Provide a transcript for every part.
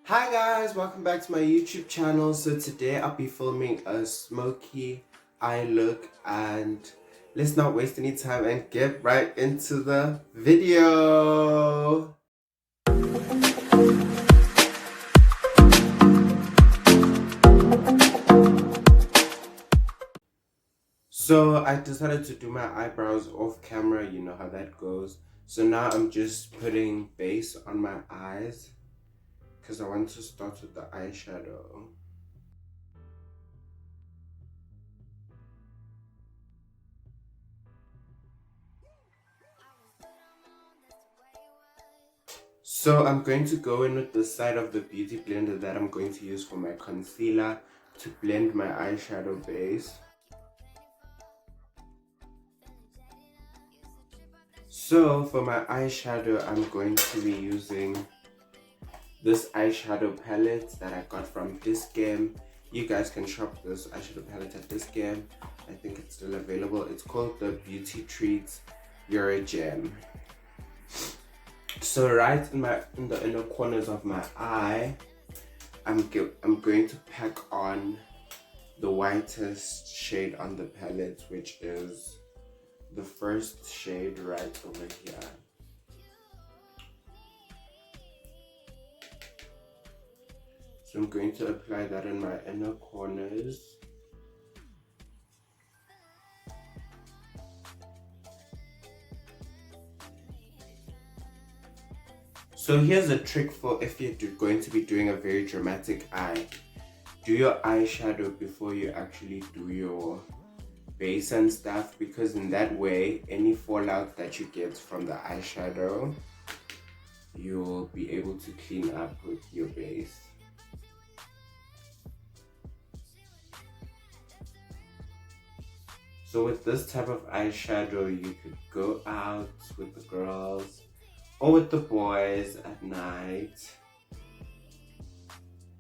Hi guys, welcome back to my YouTube channel. So today I'll be filming a smoky eye look, and let's not waste any time and get right into the video. So I decided to do my eyebrows off camera, you know how that goes. So now I'm just putting base on my eyes because I want to start with the eyeshadow. So I'm going to go in with the side of the beauty blender that I'm going to use for my concealer to blend my eyeshadow base. So for my eyeshadow, I'm going to be using this eyeshadow palette that I got from this game. You guys can shop this eyeshadow palette at this game. I think it's still available. It's called the Beauty Treats You're a Gem. So right in the inner corners of my eye, I'm going to pack on the whitest shade on the palette, which is the first shade right over here. So I'm going to apply that in my inner corners. So here's a trick for if you're going to be doing a very dramatic eye. Do your eyeshadow before you actually do your base and stuff, because in that way, any fallout that you get from the eyeshadow, you'll be able to clean up with your base. So with this type of eyeshadow, you could go out with the girls or with the boys at night.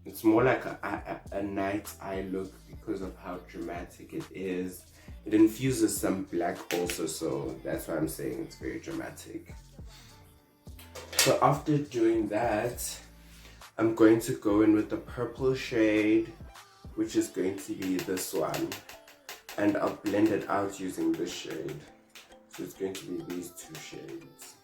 It's more like a night eye look because of how dramatic it is. It infuses some black also, so that's why I'm saying it's very dramatic. So after doing that, I'm going to go in with the purple shade, which is going to be this one. And I'll blend it out using this shade. So it's going to be these two shades.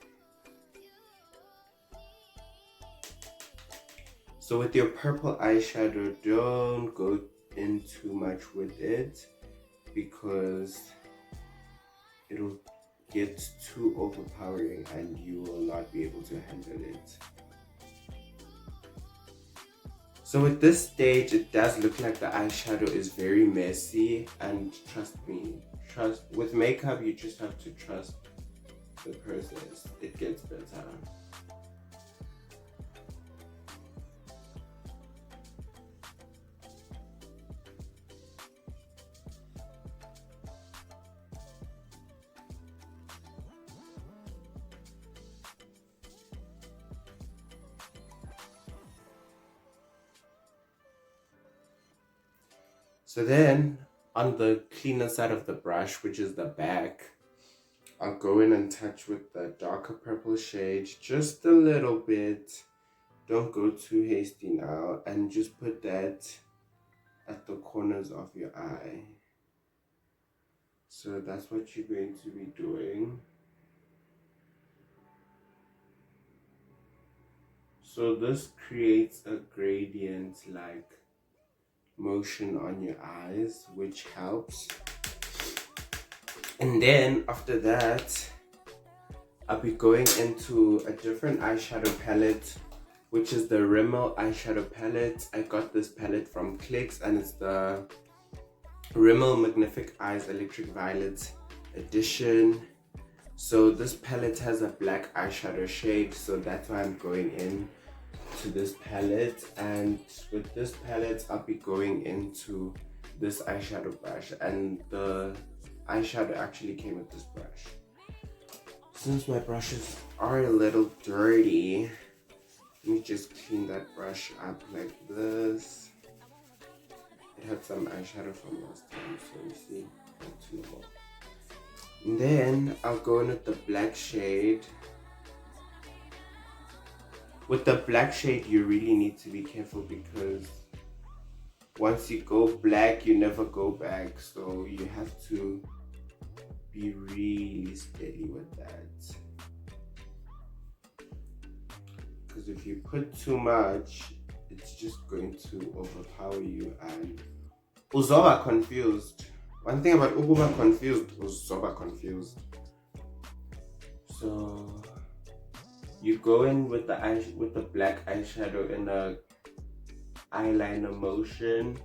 So with your purple eyeshadow, don't go in too much with it because it'll get too overpowering and you will not be able to handle it. So at this stage, it does look like the eyeshadow is very messy, and trust me, with makeup you just have to trust the process. It gets better. So then, on the cleaner side of the brush, which is the back, I'll go in and touch with the darker purple shade just a little bit. Don't go too hasty now, and just put that at the corners of your eye. So that's what you're going to be doing. So this creates a gradient like motion on your eyes, which helps. And then after that, I'll be going into a different eyeshadow palette, which is the Rimmel eyeshadow palette. I got this palette from Clicks, and it's the Rimmel Magnific Eyes Electric Violet edition. So this palette has a black eyeshadow shade, so that's why I'm going in to this palette. And with this palette, I'll be going into this eyeshadow brush, and the eyeshadow actually came with this brush. Since my brushes are a little dirty, let me just clean that brush up like this. It had some eyeshadow from last time, so you see, not too long. And then I'll go in with the black shade, With the black shade, you really need to be careful because once you go black, you never go back. So you have to be really steady with that. Because if you put too much, it's just going to overpower you and uzoba confused. One thing about ukuba confused, uzoba confused. So you go in with the black eyeshadow in a eyeliner motion.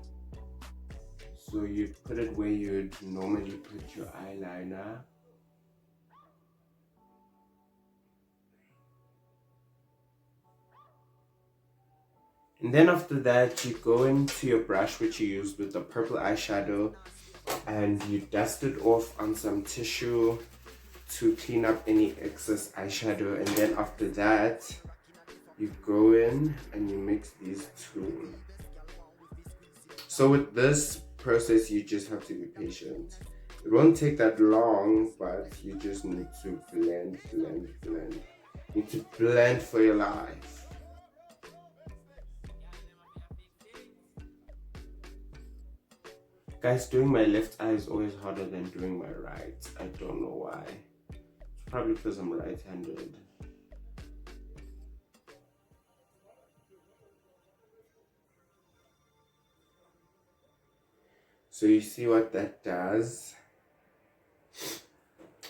So you put it where you'd normally put your eyeliner. And then after that, you go into your brush, which you used with the purple eyeshadow, and you dust it off on some tissue to clean up any excess eyeshadow. And then after that, you go in and you mix these two. So with this process, you just have to be patient. It won't take that long, but you just need to blend. You need to blend for your life. Guys, doing my left eye is always harder than doing my right. I don't know why. It's probably because I'm right-handed. So you see what that does?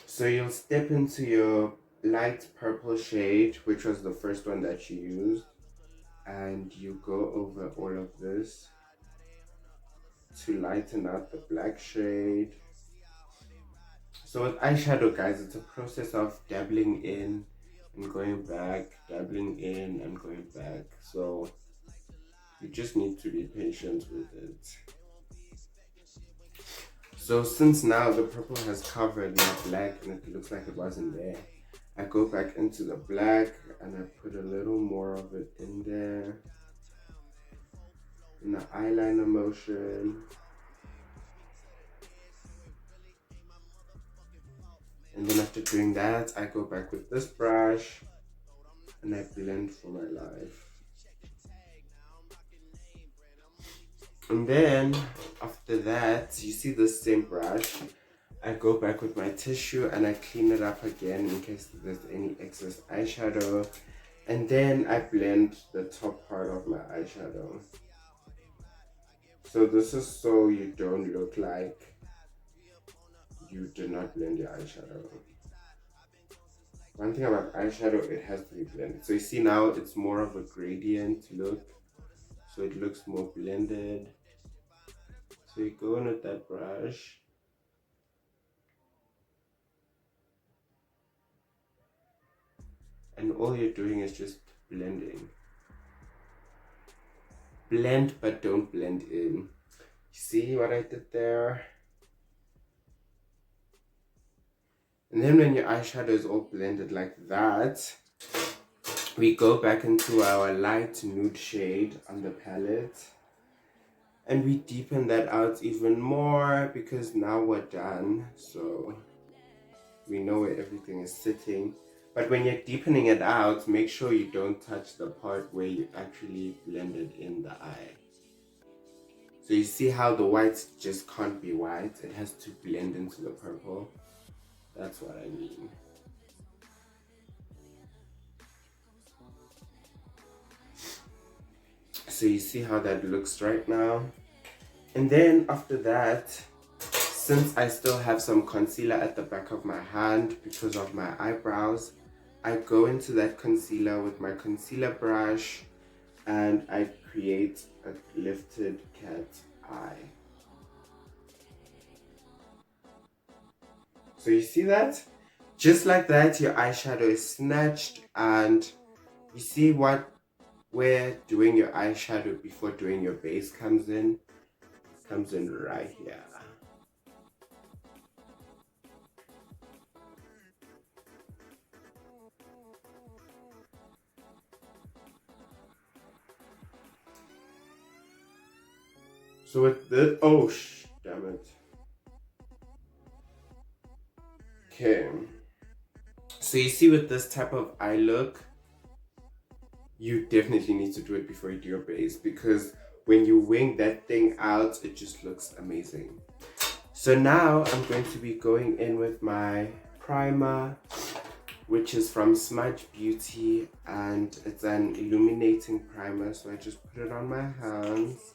So you'll step into your light purple shade, which was the first one that you used, and you go over all of this to lighten up the black shade. So with eyeshadow, guys, it's a process of dabbling in and going back, dabbling in and going back. So you just need to be patient with it. So since now the purple has covered my black and it looks like it wasn't there, I go back into the black and I put a little more of it in there in the eyeliner motion. And then after doing that, I go back with this brush and I blend for my life. And then after that, you see the same brush, I go back with my tissue and I clean it up again in case there's any excess eyeshadow. And then I blend the top part of my eyeshadow. So this is so you don't look like you did not blend your eyeshadow. One thing about eyeshadow, it has to be blended. So you see now it's more of a gradient look. So it looks more blended. So you go in with that brush. And all you're doing is just blending. Blend but don't blend in. See what I did there? And then when your eyeshadow is all blended like that, we go back into our light nude shade on the palette. And we deepen that out even more because now we're done. So we know where everything is sitting. But when you're deepening it out, make sure you don't touch the part where you actually blended in the eye. So you see how the white just can't be white. It has to blend into the purple. That's what I mean. So you see how that looks right now. And then after that, since I still have some concealer at the back of my hand because of my eyebrows, I go into that concealer with my concealer brush and I create a lifted cat eye. So you see that? Just like that, your eyeshadow is snatched, and you see where doing your eyeshadow before doing your base comes in right here. So with this, oh damn it. Okay. So you see with this type of eye look, you definitely need to do it before you do your base, because when you wing that thing out, it just looks amazing. So now I'm going to be going in with my primer, which is from Smudge Beauty, and it's an illuminating primer. So I just put it on my hands,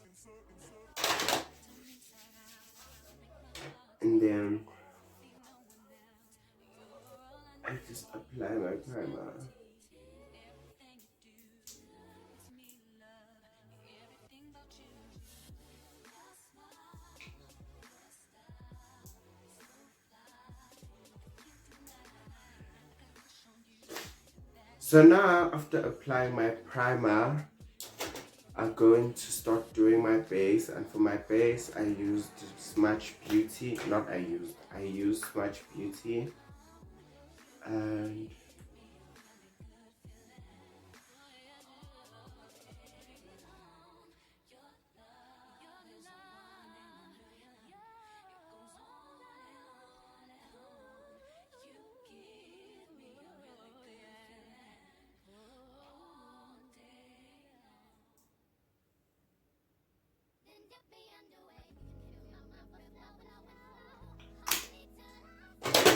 and then I just apply my primer. So now, after applying my primer, I'm going to start doing my base, and for my base I used Smudge Beauty, I used Smudge Beauty, and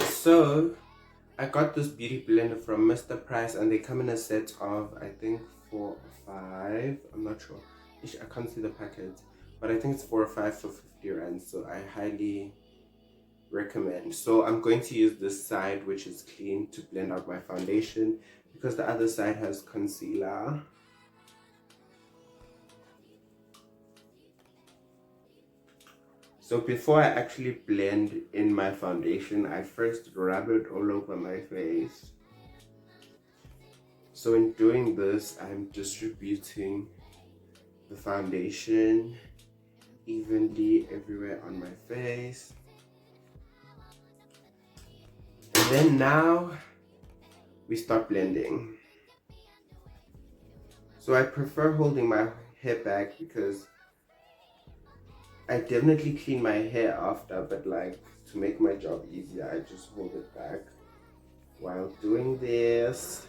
so I got this beauty blender from Mr. Price, and they come in a set of, I think, 4 or 5. I'm not sure. I can't see the packet, but I think it's 4 or 5 for 50 rand. So I highly recommend. So I'm going to use this side, which is clean, to blend out my foundation, because the other side has concealer. So before I actually blend in my foundation, I first rub it all over my face. So in doing this, I'm distributing the foundation evenly everywhere on my face. And then now we start blending. So I prefer holding my hair back, because I definitely clean my hair after, but like, to make my job easier, I just hold it back while doing this.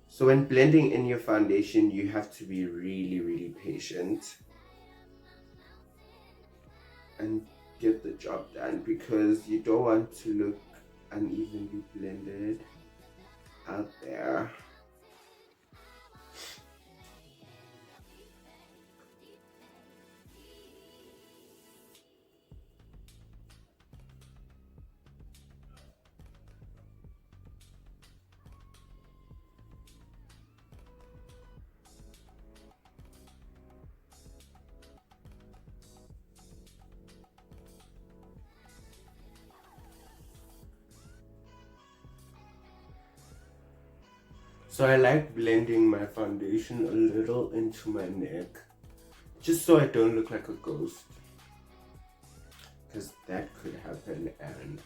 So when blending in your foundation, you have to be really patient and get the job done, because you don't want to look unevenly blended out there. So I like blending my foundation a little into my neck, just so I don't look like a ghost, because that could happen and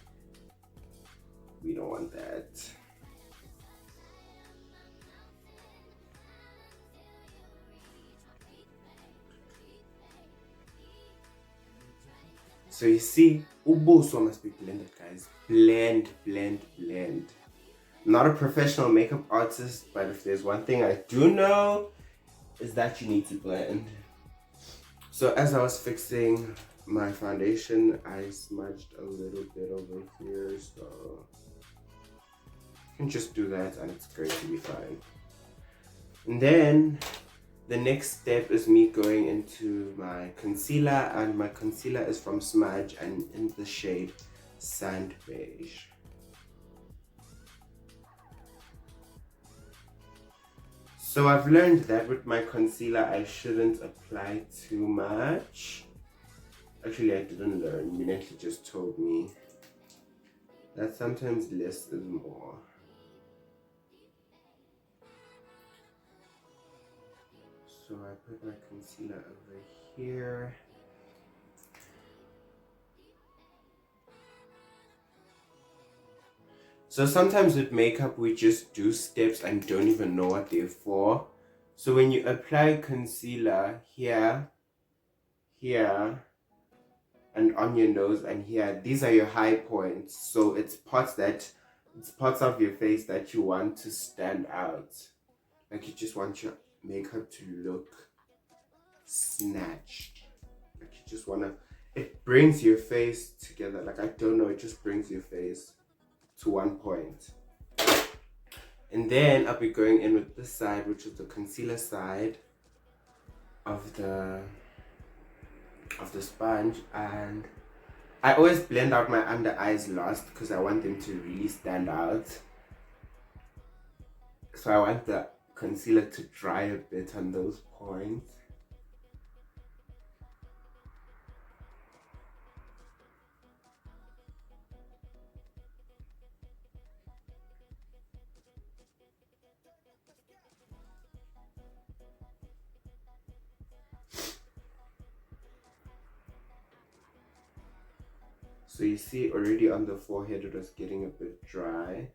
we don't want that. So you see, ubuso must be blended, guys. Blend. Not a professional makeup artist, but if there's one thing I do know, is that you need to blend. So as I was fixing my foundation, I smudged a little bit over here, so you can just do that and it's going to be fine. And then the next step is me going into my concealer, and my concealer is from Smudge and in the shade Sand Beige. So I've learned that with my concealer I shouldn't apply too much. Actually, I didn't learn, Minette just told me that sometimes less is more. So I put my concealer over here. So sometimes with makeup we just do steps and don't even know what they're for. So when you apply concealer here, here, and on your nose and here, these are your high points. So it's parts that it's parts of your face that you want to stand out. Like you just want your makeup to look snatched. Like you just want to, it brings your face together. Like I don't know, it just brings your face to one point. And then I'll be going in with this side, which is the concealer side of the sponge, and I always blend out my under eyes last because I want them to really stand out. So I want the concealer to dry a bit on those points. So you see already on the forehead it was getting a bit dry.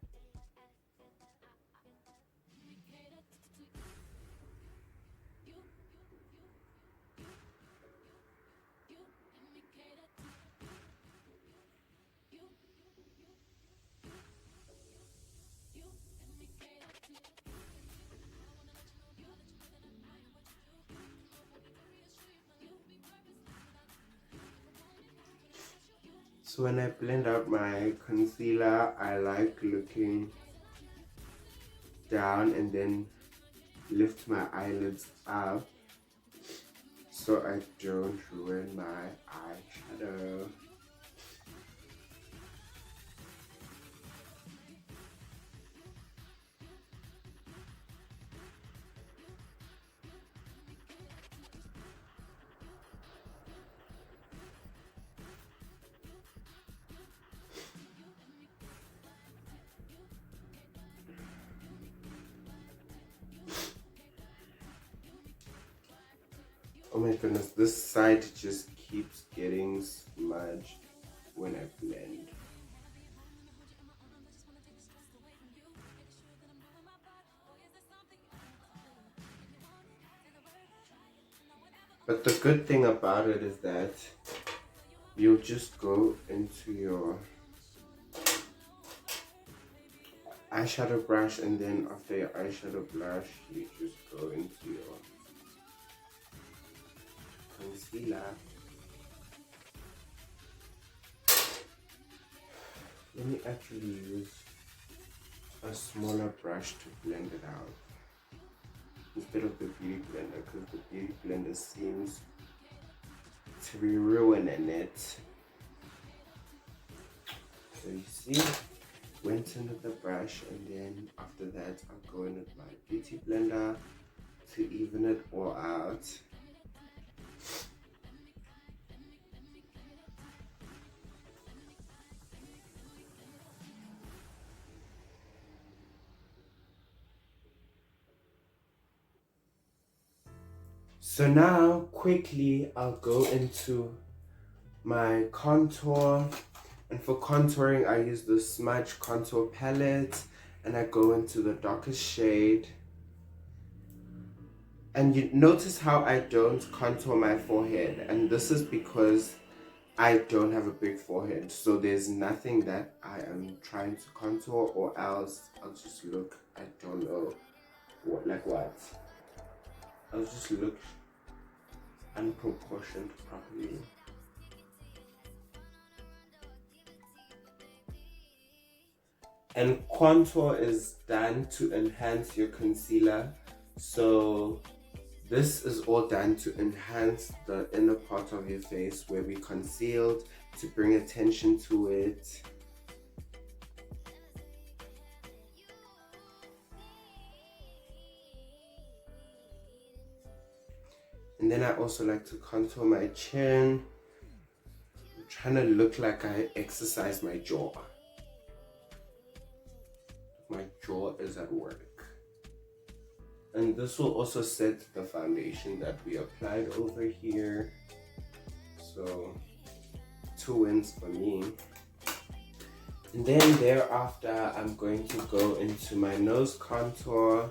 So when I blend out my concealer, I like looking down and then lift my eyelids up so I don't ruin my eyeshadow. Oh my goodness, this side just keeps getting smudged when I blend. But the good thing about it is that you just go into your eyeshadow brush, and then after your eyeshadow brush, you just go into your concealer. Let me actually use a smaller brush to blend it out instead of the beauty blender, because the beauty blender seems to be ruining it. So you see, went in with the brush, and then after that I'll go in with my beauty blender to even it all out. So now quickly I'll go into my contour, and for contouring I use the Smudge contour palette, and I go into the darkest shade. And you notice how I don't contour my forehead, and this is because I don't have a big forehead, so there's nothing that I am trying to contour, or else I'll just look, I don't know what, like what, I'll just look unproportioned properly. And contour is done to enhance your concealer, so this is all done to enhance the inner part of your face where we concealed, to bring attention to it. And then I also like to contour my chin. I'm trying to look like I exercise my jaw. My jaw is at work. And this will also set the foundation that we applied over here. So 2 wins for me. And then thereafter I'm going to go into my nose contour.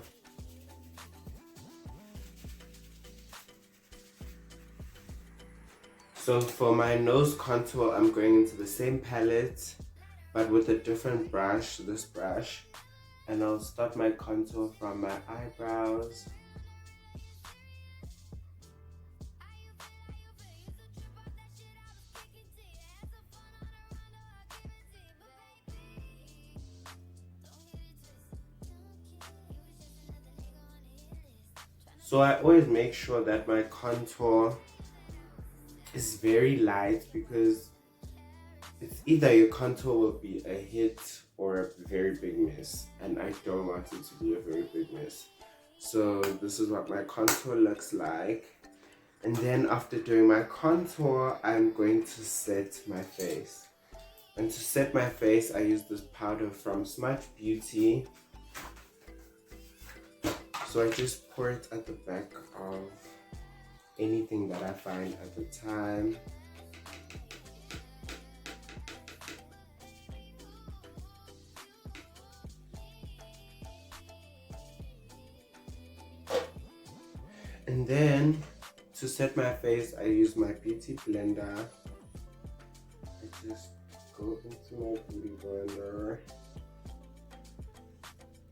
So for my nose contour, I'm going into the same palette, but with a different brush, this brush. And I'll start my contour from my eyebrows. So I always make sure that my contour is very light, because it's either your contour will be a hit or a very big mess, and I don't want it to be a very big mess. So this is what my contour looks like. And then after doing my contour, I'm going to set my face. And to set my face, I use this powder from Smudge Beauty. So I just pour it at the back of anything that I find at the time. And then to set my face, I use my beauty blender. I just go into my beauty blender.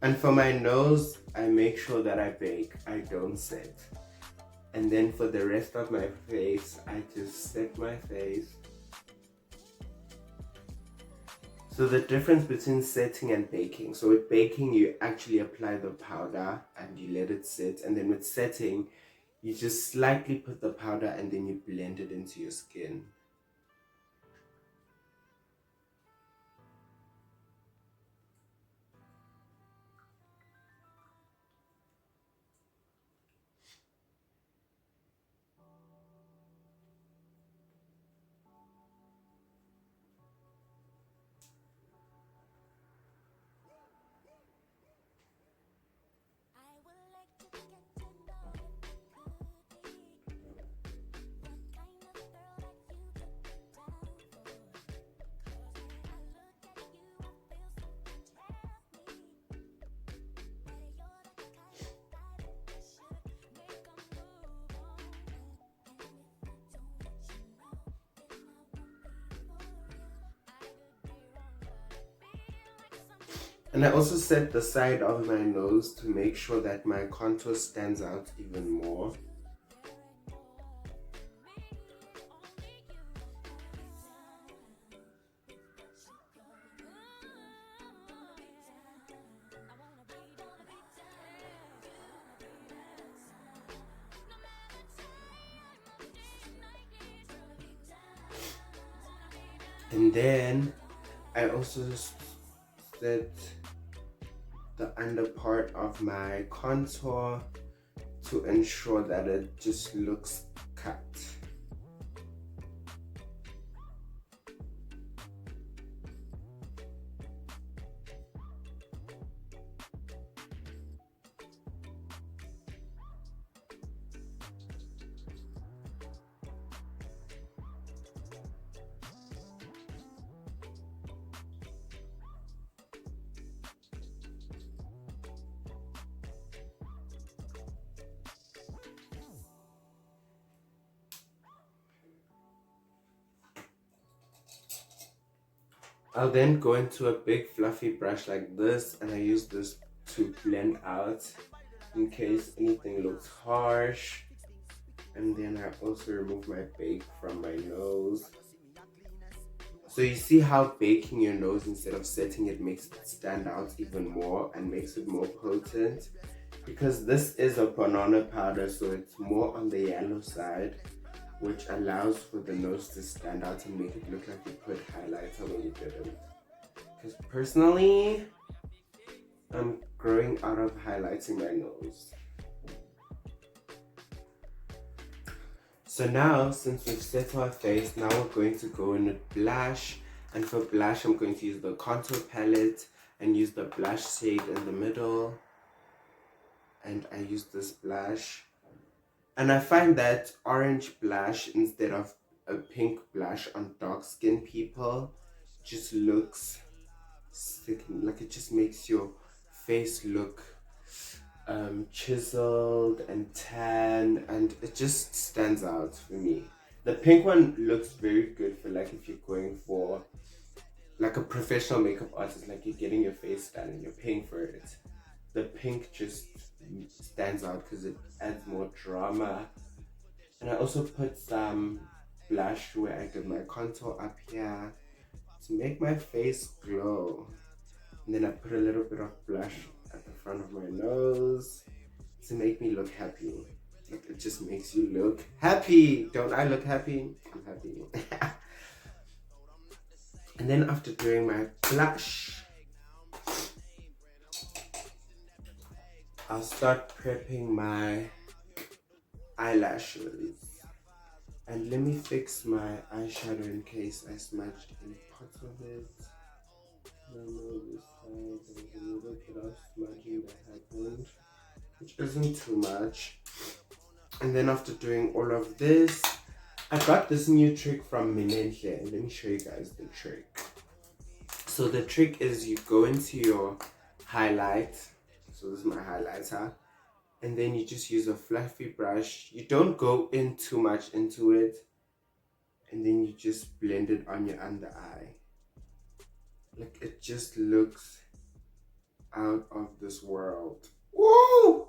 And for my nose, I make sure that I bake, I don't set. And then for the rest of my face, I just set my face. So the difference between setting and baking. So with baking, you actually apply the powder and you let it sit. And then with setting, you just slightly put the powder and then you blend it into your skin. And I also set the side of my nose to make sure that my contour stands out even more. And then I also set the under part of my contour to ensure that it just looks cut. I'll then go into a big fluffy brush like this, and I use this to blend out in case anything looks harsh. And then I also remove my bake from my nose. So you see how baking your nose instead of setting it makes it stand out even more and makes it more potent. Because this is a banana powder, so it's more on the yellow side, which allows for the nose to stand out and make it look like you put highlighter when you didn't. Because personally, I'm growing out of highlighting my nose. So now, since we've set our face, now we're going to go in with blush. And for blush, I'm going to use the contour palette and use the blush shade in the middle. And I use this blush. And I find that orange blush instead of a pink blush on dark skin people just looks sickening. Like, it just makes your face look chiseled and tan, and it just stands out for me. The pink one looks very good for like if you're going for like a professional makeup artist, like you're getting your face done and you're paying for it. The pink just stands out because it adds more drama. And I also put some blush where I did my contour up here to make my face glow. And then I put a little bit of blush at the front of my nose to make me look happy. Like, it just makes you look happy. Don't I look happy? I'm happy. And then after doing my blush, I'll start prepping my eyelashes. And let me fix my eyeshadow in case I smudged any parts of it. This side, there was a little bit of smudging that happened, which isn't too much. And then after doing all of this, I got this new trick from Minenhle. Let me show you guys the trick. So the trick is you go into your highlight. So this is my highlighter. And then you just use a fluffy brush. You don't go in too much into it. And then you just blend it on your under eye. Like, it just looks out of this world. Woo!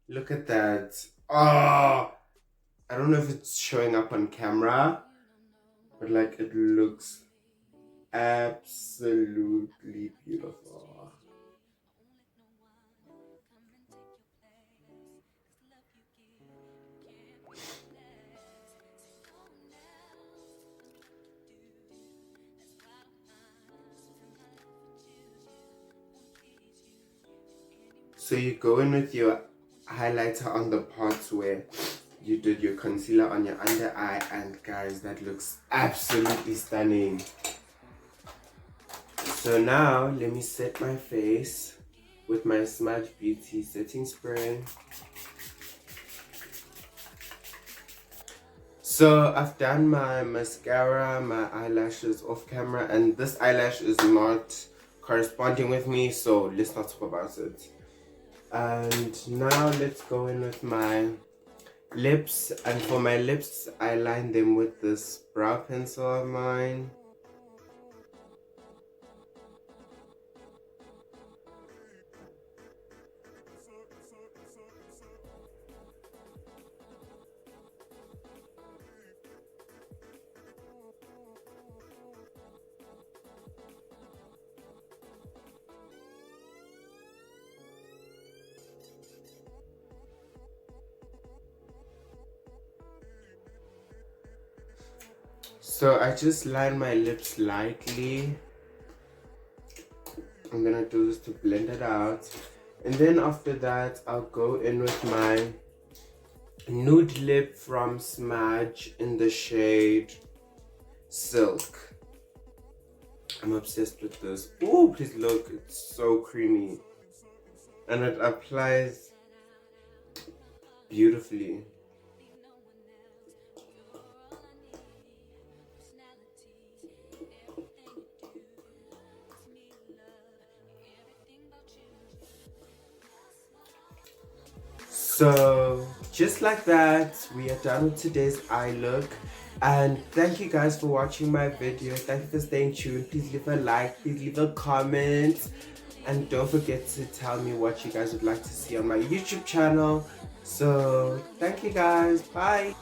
Look at that. Oh! I don't know if it's showing up on camera, but like, it looks absolutely beautiful. So you go in with your highlighter on the parts where you did your concealer on your under eye, and guys, that looks absolutely stunning. So now let me set my face with my Smudge Beauty setting spray. So I've done my mascara, my eyelashes off camera, and this eyelash is not corresponding with me, so let's not talk about it. And now let's go in with my lips, and for my lips I line them with this brow pencil of mine. So I just line my lips lightly. I'm gonna do this to blend it out. And then after that, I'll go in with my nude lip from Smudge in the shade Silk. I'm obsessed with this. Oh, please look, it's so creamy. And it applies beautifully. So just like that, we are done with today's eye look. And thank you guys for watching my video. Thank you for staying tuned. Please leave a like, please leave a comment, and don't forget to tell me what you guys would like to see on my YouTube channel. So thank you guys, bye.